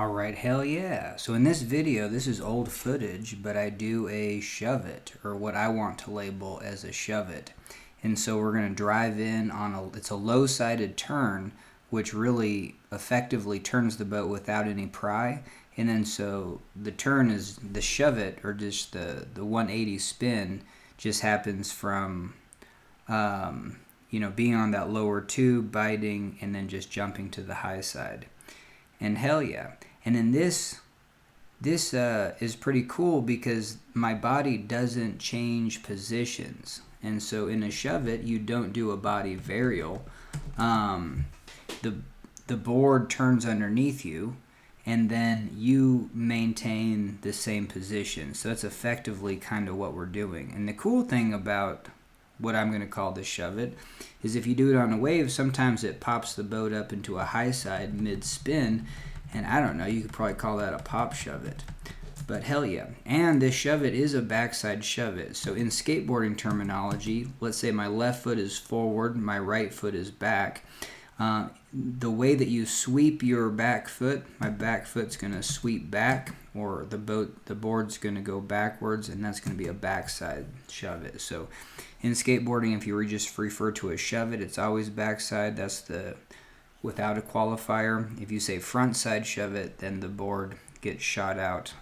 Alright, hell yeah. So in this video, this is old footage, but I do a shove it, or what I want to label as a shove it. And so we're going to drive in on it's a low-sided turn, which really effectively turns the boat without any pry. And then so the turn is, the shove it, or just the 180 spin, just happens from, being on that lower tube, biting, and then just jumping to the high side. And hell yeah. And then this is pretty cool because my body doesn't change positions. And so in a shove it, you don't do a body varial. The board turns underneath you, and then you maintain the same position. So that's effectively kind of what we're doing. And the cool thing about what I'm going to call the shove it is if you do it on a wave, sometimes it pops the boat up into a high side mid-spin, and I don't know, you could probably call that a pop shove it. But hell yeah. And this shove it is a backside shove it. So in skateboarding terminology, let's say my left foot is forward, my right foot is back. The way that you sweep your back foot, my back foot's going to sweep back, or the board's going to go backwards, and that's going to be a backside shove it. So in skateboarding, if you just refer to a shove it, it's always backside. That's the without a qualifier. If you say front side shove it, then the board gets shot out.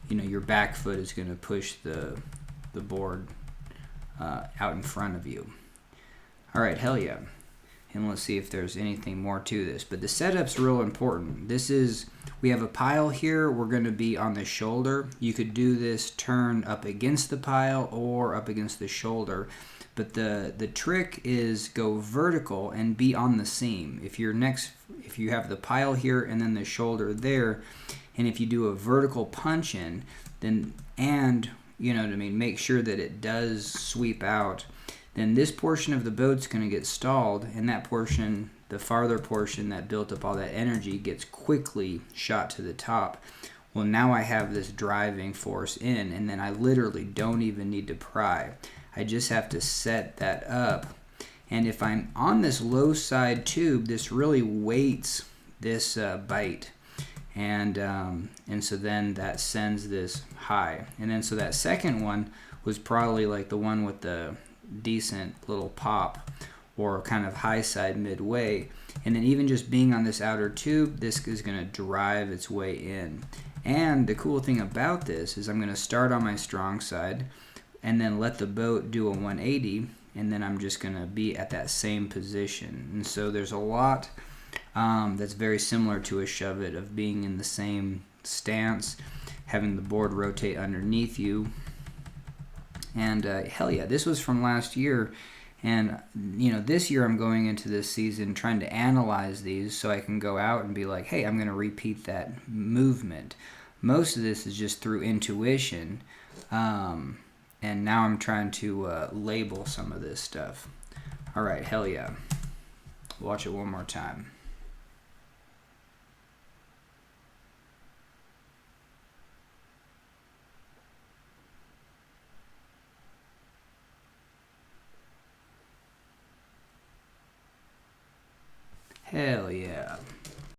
Your back foot is going to push the board out in front of you. All right, hell yeah. And let's see if there's anything more to this. But the setup's real important. We have a pile here. We're going to be on the shoulder. You could do this turn up against the pile or up against the shoulder. But the trick is go vertical and be on the seam. If you have the pile here and then the shoulder there, and if you do a vertical punch in, then make sure that it does sweep out, then this portion of the boat's going to get stalled, and that portion, the farther portion that built up all that energy, gets quickly shot to the top. Well, now I have this driving force in, and then I literally don't even need to pry. I just have to set that up. And if I'm on this low side tube, this really weights this bite. And so then that sends this high. And then so that second one was probably like the one with the decent little pop, or kind of high side midway. And then even just being on this outer tube, this is going to drive its way in. And the cool thing about this is I'm going to start on my strong side and then let the boat do a 180, and then I'm just going to be at that same position. And so there's a lot that's very similar to a shove it, of being in the same stance, having the board rotate underneath you. And hell yeah, this was from last year. And this year I'm going into this season trying to analyze these so I can go out and be like, hey, I'm going to repeat that movement. Most of this is just through intuition. And now I'm trying to label some of this stuff. All right, hell yeah. Watch it one more time. Hell yeah.